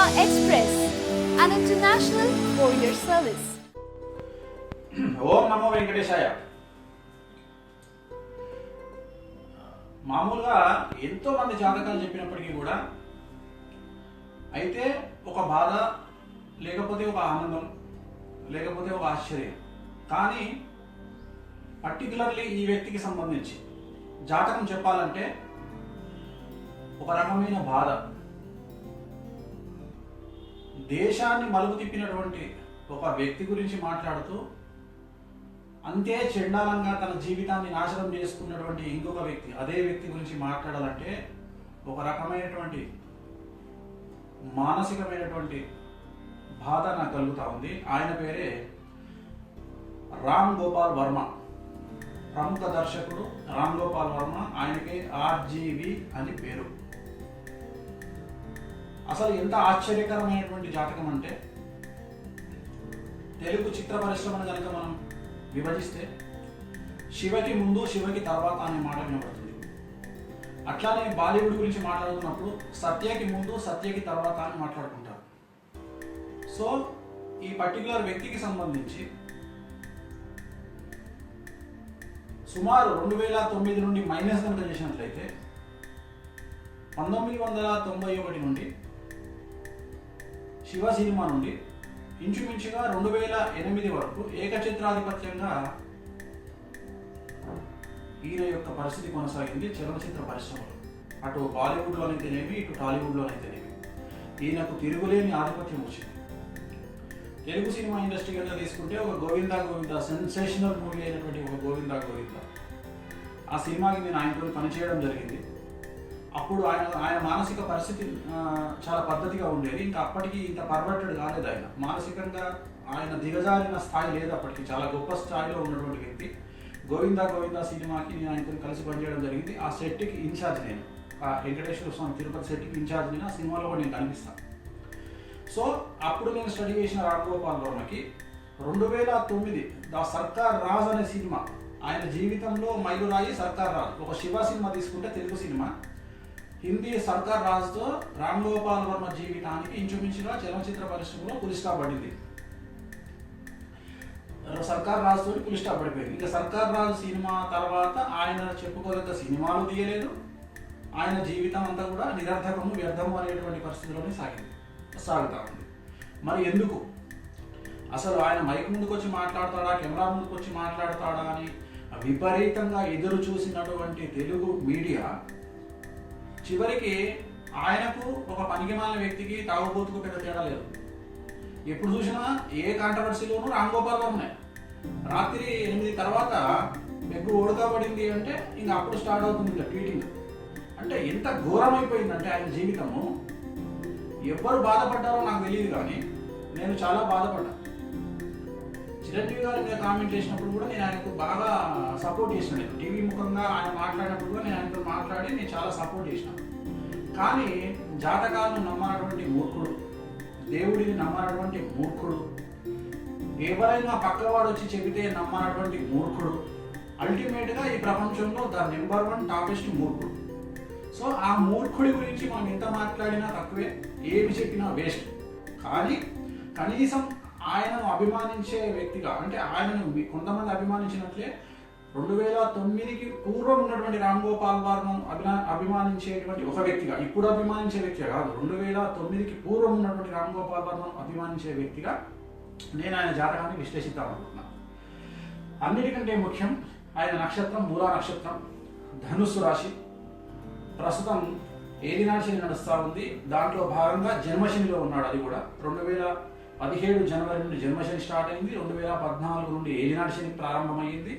Express, an international courier service. ఓం నమో వెంకటేశాయ. మామూలుగా ఎంతో మంది జాతకాలు చెప్పినప్పటికీ కూడా అయితే ఒక బాధ, లేకపోతే ఒక ఆనందం, లేకపోతే ఒక ఆశ్చర్యం. కానీ పర్టికులర్లీ ఈ వ్యక్తికి సంబంధించి జాతకం చెప్పాలంటే ఒక రకమైన బాధ, దేశాన్ని మలుపు తిప్పినటువంటి ఒక వ్యక్తి గురించి మాట్లాడుతూ అంతే చండాలంగా తన జీవితాన్ని నాశనం చేసుకున్నటువంటి ఇంకొక వ్యక్తి, అదే వ్యక్తి గురించి మాట్లాడాలంటే ఒక రకమైనటువంటి మానసికమైనటువంటి బాధ నాకు కలుగుతూ ఉంది. ఆయన పేరే రామ్ గోపాల్ వర్మ. ప్రముఖ దర్శకుడు రామ్ గోపాల్ వర్మ. ఆయనకి ఆర్జీవి అని పేరు. అసలు ఎంత ఆశ్చర్యకరమైనటువంటి జాతకం అంటే, తెలుగు చిత్ర పరిశ్రమను కనుక మనం విభజిస్తే శివకి ముందు శివకి తర్వాత అనే మాట వినబడుతుంది. అట్లానే బాలీవుడ్ గురించి మాట్లాడుతున్నప్పుడు సత్యకి ముందు సత్యకి తర్వాత అని మాట్లాడుకుంటారు. సో ఈ పర్టికులర్ వ్యక్తికి సంబంధించి సుమారు 2009 నుండి మైనస్ కనుక చేసినట్లయితే 1991 నుండి శివ సినిమా నుండి ఇంచుమించుగా 2008 వరకు ఏకచిత్రాధిపత్యంగా ఈయన యొక్క పరిస్థితి కొనసాగింది చలనచిత్ర పరిశ్రమలో. అటు బాలీవుడ్లోనైతేనేమి, ఇటు టాలీవుడ్లోనైతేనేమి ఈయనకు తిరుగులేని ఆధిపత్యం వచ్చింది. తెలుగు సినిమా ఇండస్ట్రీ కనుక తీసుకుంటే ఒక గోవిందా గోవిందా సెన్సేషనల్ మూవీ అయినటువంటి ఒక గోవిందా గోవిందా, ఆ సినిమాకి నేను ఆయనతో పనిచేయడం జరిగింది. అప్పుడు ఆయన మానసిక పరిస్థితి చాలా పద్ధతిగా ఉండేది. ఇంకా అప్పటికి ఇంత పర్వర్టెడ్ కాలేదు. ఆయన మానసికంగా ఆయన దిగజారిన స్థాయి లేదు. అప్పటికి చాలా గొప్ప స్థాయిలో ఉన్నటువంటి వ్యక్తి. గోవిందా గోవిందా సినిమాకి నేను ఆయనతో కలిసి పనిచేయడం జరిగింది. ఆ సెట్కి ఇన్ఛార్జ్ నేను, ఆ వెంకటేశ్వర స్వామి తిరుపతి సెట్కి ఇన్ఛార్జ్ నేను. ఆ సినిమాలో కూడా నేను కనిపిస్తాను. సో అప్పుడు నేను స్టడీ చేసిన రామ్ గోపాల్ వర్మకి 2009 ద సర్కార్ రాజ్ అనే సినిమా ఆయన జీవితంలో మైలురాయి. సర్కార్ రాజ్ ఒక శివ సినిమా తీసుకుంటే తెలుగు సినిమా, హిందీ సర్కార్ రాజ్తో రామ్ గోపాల్ వర్మ జీవితానికి ఇంచుమించుగా చలనచిత్ర పరిశ్రమలో పులి స్టాప్ పడింది. సర్కార్ రాజ్తో పులి స్టాప్ పడిపోయింది. ఇంకా సర్కార్ రాజ్ సినిమా తర్వాత ఆయన చెప్పుకోదగ్గ సినిమాలు తీయలేదు. ఆయన జీవితం అంతా కూడా నిరర్థకము, వ్యర్థము అనేటువంటి పరిస్థితిలోనే సాగుతూ ఉంది. మరి ఎందుకు? అసలు ఆయన మైక్ ముందుకు వచ్చి మాట్లాడతాడా, కెమెరా ముందుకు వచ్చి మాట్లాడతాడా అని విపరీతంగా ఎదురు చూసినటువంటి తెలుగు మీడియా చివరికి ఆయనకు ఒక పనికిమాలిన వ్యక్తికి తాగుబోతుకు పెద్ద తేడా లేదు. ఎప్పుడు చూసినా ఏ కాంట్రవర్సీలోనూ రామ్ గోపాల్ వర్మే. రాత్రి 8 తర్వాత మెగ్గు ఓడకబడింది అంటే ఇంకా అప్పుడు స్టార్ట్ అవుతుంది ఇంకా ట్వీటింగ్. అంటే ఎంత ఘోరమైపోయిందంటే ఆయన జీవితము. ఎవరు బాధపడ్డారో నాకు తెలియదు, కానీ నేను చాలా బాధపడ్డా. చిరంజీవి గారి మీద కామెంట్ చేసినప్పుడు కూడా నేను ఆయనకు బాగా సపోర్ట్ చేసిన. నేను టీవీ ముఖంగా ఆయన మాట్లాడినప్పుడు కూడా నేను ఆయనతో మాట్లాడి నేను చాలా సపోర్ట్ చేసినాను. కానీ జాతకాలను నమ్మనటువంటి మూర్ఖుడు, దేవుడిని నమ్మనటువంటి మూర్ఖుడు, ఎవరైనా పక్కవాడు వచ్చి చెబితే నమ్మనటువంటి మూర్ఖుడు, అల్టిమేట్గా ఈ ప్రపంచంలో ద నెంబర్ 1 టాపెస్ట్ మూర్ఖుడు. సో ఆ మూర్ఖుడి గురించి మనం ఎంత మాట్లాడినా తక్కువే, ఏమి చెప్పినా వేస్ట్. కానీ కనీసం ఆయనను అభిమానించే వ్యక్తిగా, అంటే ఆయనను కొంతమంది అభిమానించినట్లే 2009కి పూర్వం ఉన్నటువంటి రామ్ గోపాల్ వర్మను అభిమానించేటువంటి ఒక వ్యక్తిగా, ఇప్పుడు అభిమానించే వ్యక్తిగా కాదు, 2009కి పూర్వం ఉన్నటువంటి రామ్ గోపాల్ వర్మను అభిమానించే వ్యక్తిగా నేను ఆయన జాతకాన్ని విశ్లేషిద్దామనుకుంటున్నాను. అన్నిటికంటే ముఖ్యం ఆయన నక్షత్రం మూలా నక్షత్రం, ధనుస్సు రాశి. ప్రస్తుతం ఏలినాటి శని నడుస్తూ ఉంది. దాంట్లో భాగంగా జన్మశనిలో ఉన్నాడు. అది కూడా 2017 జనవరి నుండి జన్మశని స్టార్ట్ అయింది. 2014 నుండి ఏలినాటి శని ప్రారంభమైంది.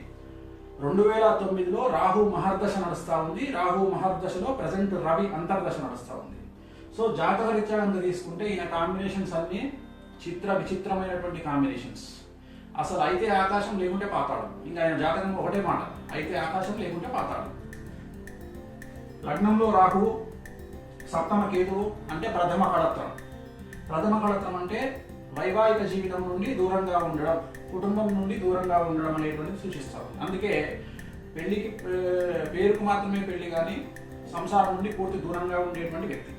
2009లో రాహు మహర్దశ నడుస్తూ ఉంది. రాహు మహర్దశలో ప్రజెంట్ రవి అంతర్దశ నడుస్తూ ఉంది. సో జాతక రీత్యా కనుక తీసుకుంటే ఈయన కాంబినేషన్స్ అన్ని విచిత్రమైనటువంటి కాంబినేషన్స్. అసలు అయితే ఆకాశం లేకుంటే పాతాళం. ఇంకా ఆయన జాతకం ఒకటే మాట, అయితే ఆకాశం లేకుంటే పాతాళం. లగ్నంలో రాహువు, సప్తమ కేతువు అంటే ప్రథమ కళత్రం. ప్రథమ కళత్రం అంటే వైవాహిక జీవితం నుండి దూరంగా ఉండడం, కుటుంబం నుండి దూరంగా ఉండడం అనేటువంటిది సూచిస్తారు. అందుకే పెళ్లికి పేరుకు మాత్రమే పెళ్లి, కానీ సంసారం నుండి పూర్తి దూరంగా ఉండేటువంటి వ్యక్తి.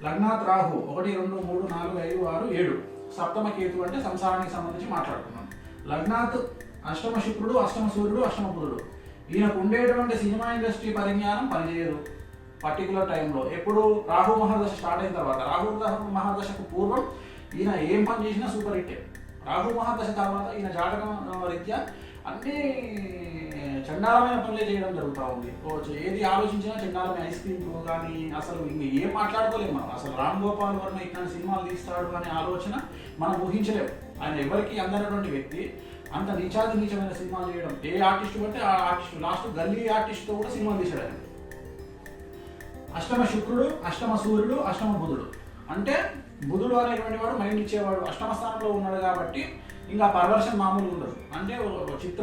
లగ్నాత్ రాహు 1 2 3 4 5 6 7 సప్తమ కేతు అంటే సంసారానికి సంబంధించి మాట్లాడుకున్నాం. లగ్నాత్ అష్టమ శుక్రుడు, అష్టమ సూర్యుడు, అష్టమ బుధుడు. ఈయనకు ఉండేటువంటి సినిమా ఇండస్ట్రీ పరిజ్ఞానం పనిచేయదు పర్టికులర్ టైంలో. ఎప్పుడు రాహు మహాదశ స్టార్ట్ అయిన తర్వాత, రాహు మహాదశకు పూర్వం ఈయన ఏం పని చేసినా సూపర్ హిట్. రాహు మహాదశ తర్వాత ఈయన జాతకం రీత్యా అన్ని చండాలమైన పనులే చేయడం జరుగుతూ ఉంది. ఏది ఆలోచించినా చండాలమైన ఐస్ క్రీమ్ కానీ అసలు ఇంక ఏం మాట్లాడుకోలేము మనం. అసలు రామ్ గోపాల్ వర్మ ఇట్లాంటి సినిమాలు తీస్తాడు అనే ఆలోచన మనం ఊహించలేము. ఆయన ఎవరికి అందనటువంటి వ్యక్తి అంత నీచమైన సినిమాలు చేయడం. ఏ ఆర్టిస్ట్ బట్టి ఆ ఆర్టిస్ట్, లాస్ట్ గల్లీ ఆర్టిస్ట్తో కూడా సినిమాలు తీశాడు ఆయన. అష్టమ శుక్రుడు, అష్టమ సూర్యుడు, అష్టమ బుధుడు. అంటే బుధుడు అనేటువంటి వాడు మైండ్ ఇచ్చేవాడు, అష్టమ స్థానంలో ఉన్నాడు కాబట్టి ఇంకా పర్వర్షన్ మామూలుగా ఉండదు. అంటే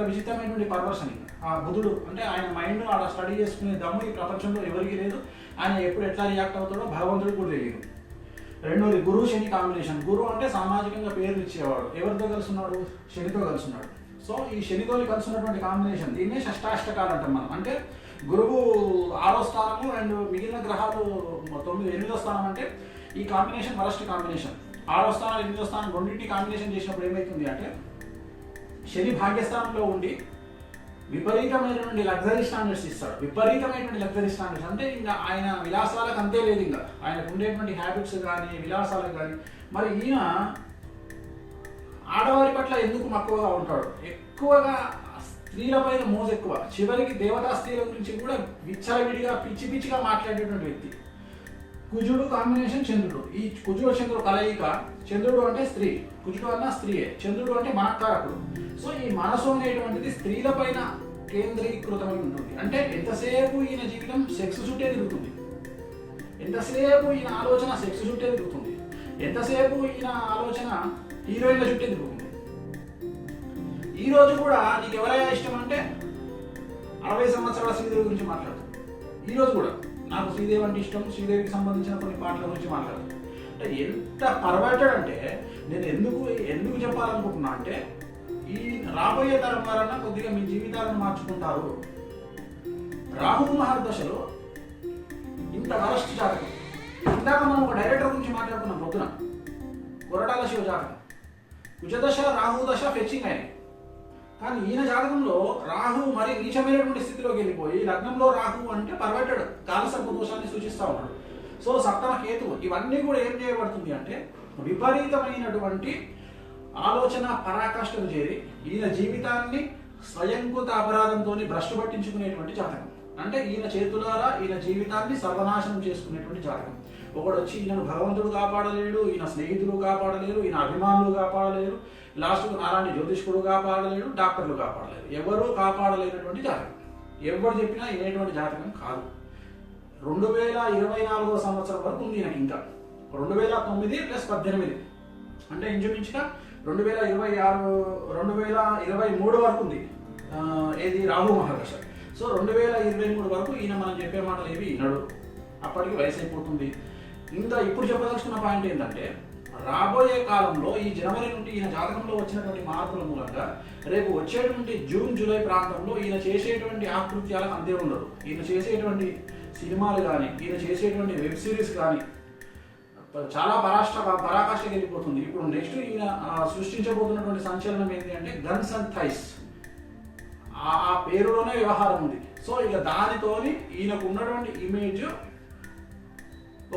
విచిత్రమైనటువంటి పర్వర్షన్. ఆ బుధుడు అంటే ఆయన మైండ్ అలా స్టడీ చేసుకునే దమ్ము ఈ ప్రపంచంలో ఎవరికి లేదు. ఆయన ఎప్పుడు ఎట్లా రియాక్ట్ అవుతాడో భగవంతుడికి కూడా తెలియదు. రెండోది గురువు శని కాంబినేషన్. గురువు అంటే సామాజికంగా పేర్లు ఇచ్చేవాడు. ఎవరితో కలిసి ఉన్నాడు? శనితో కలిసి ఉన్నాడు. సో ఈ శనితో కలిసి ఉన్నటువంటి కాంబినేషన్, దీన్నే షష్టాష్టకాలు అంటాం మనం. అంటే గురువు 6వ స్థానము అండ్ మిగిలిన గ్రహాలు 9, 8వ స్థానం. అంటే ఈ కాంబినేషన్ వరస్ట్ కాంబినేషన్. 6వ స్థానం 8వ స్థానం రెండింటిని కాంబినేషన్ చేసినప్పుడు ఏమవుతుంది అంటే శని భాగ్యస్థానంలో ఉండి విపరీతమైనటువంటి లగ్జరీ స్టాండర్డ్స్ ఇస్తాడు. విపరీతమైనటువంటి లగ్జరీ స్టాండర్డ్స్ అంటే ఇంకా ఆయన విలాసాలకు అంతే లేదు. ఇంకా ఆయనకు ఉండేటువంటి హ్యాబిట్స్ కానీ విలాసాలకు కానీ. మరి ఈయన ఆడవారి పట్ల ఎందుకు మక్కువగా ఉంటాడు? ఎక్కువగా స్త్రీలపైన మోజు ఎక్కువ. చివరికి దేవతా స్త్రీల గురించి కూడా విచ్చలవిడిగా పిచ్చిగా మాట్లాడేటువంటి వ్యక్తి. కుజుడు కాంబినేషన్ చంద్రుడు. ఈ కుజుడు చంద్రుడు కలయిక. చంద్రుడు అంటే స్త్రీ, కుజుడు అన్న స్త్రీయే. చంద్రుడు అంటే మనకారకుడు. సో ఈ మనసు అనేటువంటిది స్త్రీల పైన కేంద్రీకృతమై ఉంటుంది. అంటే ఎంతసేపు ఈయన జీవితం సెక్స్ చుట్టే తిరుగుతుంది, ఎంతసేపు ఈయన ఆలోచన సెక్స్ చుట్టే తిరుగుతుంది, ఎంతసేపు ఈయన ఆలోచన హీరోయిన్ల చుట్టే తిరుగుతుంది. ఈ రోజు కూడా నీకు ఎవరైనా ఇష్టం అంటే 60 సంవత్సరాల శ్రీదేవి గురించి మాట్లాడుతుంది. ఈ రోజు కూడా నాకు శ్రీదేవి అంటే ఇష్టం, శ్రీదేవికి సంబంధించిన కొన్ని పాటల గురించి మాట్లాడుతుంది. అంటే ఎంత పర్వర్టెడ్ అంటే నేను ఎందుకు చెప్పాలనుకుంటున్నా అంటే ఈ రాబోయే తరం వారన్నా కొద్దిగా మీ జీవితాలను మార్చుకుంటారు. రాహు మహర్దశలో ఇంత వరస్ట్ జాతకం. ఇందాక మనం ఒక డైరెక్టర్ గురించి మాట్లాడుకున్నాం పొద్దున, కొరటాల శివ జాతకం. కుజదశ రాహు దశ ఫెచ్చింగ్ అయ్యాయి. కానీ ఈయన జాతకంలో రాహు మరి నీచమైనటువంటి స్థితిలోకి వెళ్ళిపోయి, లగ్నంలో రాహు అంటే పర్వర్టెడ్ కాలసర్ప దోషాన్ని సూచిస్తూ ఉన్నాడు. సో సప్తమ కేతువు ఇవన్నీ కూడా ఏం చేయబడుతుంది అంటే విపరీతమైనటువంటి ఆలోచన పరాకాష్ఠలు చేరి ఈయన జీవితాన్ని స్వయంకృత అపరాధంతో భ్రష్టు పట్టించుకునేటువంటి జాతకం. అంటే ఈయన చేతులారా ఈయన జీవితాన్ని సర్వనాశనం చేసుకునేటువంటి జాతకం. ఒకడు వచ్చి ఈయనను భగవంతుడు కాపాడలేడు, ఈయన స్నేహితులు కాపాడలేరు, ఈయన అభిమానులు కాపాడలేరు, లాస్ట్కు నారాయణ జ్యోతిష్కుడు కాపాడలేడు, డాక్టర్లు కాపాడలేరు. ఎవరూ కాపాడలేనటువంటి జాతకం. ఎవరు చెప్పినా వినేటువంటి జాతకం కాదు. 2024వ సంవత్సరం వరకు ఉంది ఈయనకి. ఇంకా 2009 + 18 అంటే ఇంచుమించుగా 2026 2023 వరకు ఉంది ఏది రాహు మహాదశ. సో 2023 వరకు ఈయన మనం చెప్పే మాటలు ఏవి వినడు. అప్పటికి వయసు అయిపోతుంది. ఇంకా ఇప్పుడు చెప్పదలుచుకున్న పాయింట్ ఏంటంటే రాబోయే కాలంలో ఈ జనవరి నుండి ఈయన జాతకంలో వచ్చినటువంటి మార్పుల మూలంగా రేపు వచ్చేటువంటి జూన్ జూలై ప్రాంతంలో ఈయన చేసేటువంటి ఆకృత్యాలకు అంతే ఉండదు. ఈయన చేసేటువంటి సినిమాలు కానీ, ఈయన చేసేటువంటి వెబ్ సిరీస్ కానీ చాలా పరాకాష్ఠకి వెళ్ళిపోతుంది. ఇప్పుడు నెక్స్ట్ ఈయన సృష్టించబోతున్నటువంటి సంచలనం ఏంటి అంటే గన్స్ అండ్ థైస్. ఆ పేరులోనే వ్యవహారం ఉంది. సో ఇక దానితోని ఈయనకు ఉన్నటువంటి ఇమేజ్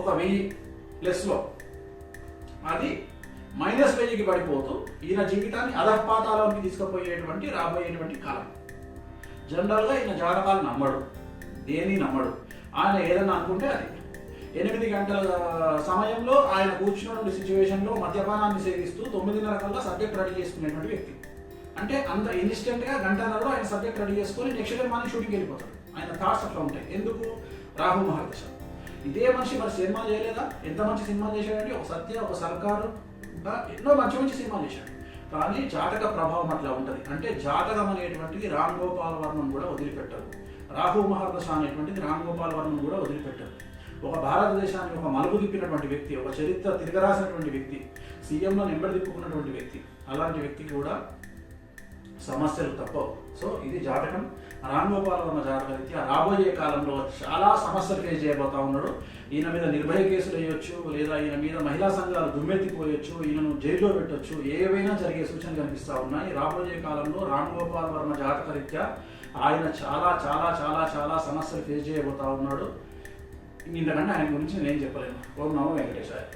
ఒక 1000+లో అది -1000కి పడిపోతూ ఈయన జీవితాన్ని అధఃపాతాలోకి తీసుకుపోయేటువంటి రాబోయేటువంటి కాలం. జనరల్గా ఈయన జాతకాలు నమ్మడు, దేన్ని నమ్మడు. ఆయన ఏదన్నా అనుకుంటే అది 8 గంటల సమయంలో ఆయన కూర్చున్నటువంటి సిచ్యువేషన్లో మద్యపానాన్ని సేవిస్తూ 9:30 కల్లా సబ్జెక్ట్ రెడీ చేసుకునేటువంటి వ్యక్తి. అంటే అంత ఇన్స్టెంట్గా గంటన్నరలో ఆయన సబ్జెక్ట్ రెడీ చేసుకొని నెక్స్ట్ డే మార్నింగ్ షూటింగ్కి వెళ్ళిపోతాడు. ఆయన థాట్స్ అట్లా ఉంటాయి. ఎందుకు? రాహు మహర్దశ. ఇదే మనిషి మరి సినిమా చేయలేదా? ఎంత మంచి సినిమా చేశాడంటే ఒక సత్య, ఒక సర్కారు, ఎన్నో మంచి సినిమాలు చేశాడు. కానీ జాతక ప్రభావం అట్లా ఉంటుంది. అంటే జాతకం అనేటువంటిది రామ్ గోపాల్ వర్మను కూడా వదిలిపెట్టరు. రాహు మహర్దశ అనేటువంటిది రామ్ గోపాల్ వర్మను కూడా వదిలిపెట్టరు. ఒక భారతదేశాన్ని ఒక మలుపు తిప్పినటువంటి వ్యక్తి, ఒక చరిత్ర తిరగరాసినటువంటి వ్యక్తి, సీఎంలో నెంబర్ తిప్పుకున్నటువంటి వ్యక్తి, అలాంటి వ్యక్తికి కూడా సమస్యలు తప్పవు. సో ఇది జాతకం. రామ్ గోపాల్ వర్మ జాతక రీత్యా రాబోయే కాలంలో చాలా సమస్యలు ఫేస్ చేయబోతా ఉన్నాడు. ఈయన మీద నిర్భయ కేసులు వేయొచ్చు, లేదా ఈయన మీద మహిళా సంఘాలు దుమ్మెత్తిపోయొచ్చు, ఈయనను జైల్లో పెట్టొచ్చు, ఏవైనా జరిగే సూచనలు కనిపిస్తూ ఉన్నాయి. రాబోయే కాలంలో రామ్ గోపాల్ వర్మ జాతక రీత్యా ఆయన చాలా చాలా చాలా చాలా సమస్యలు ఫేస్ చేయబోతా ఉన్నాడు. ఇంతకంటే ఆయన గురించి నేను చెప్పలేను. ఓం నమో వెంకటేశాయ.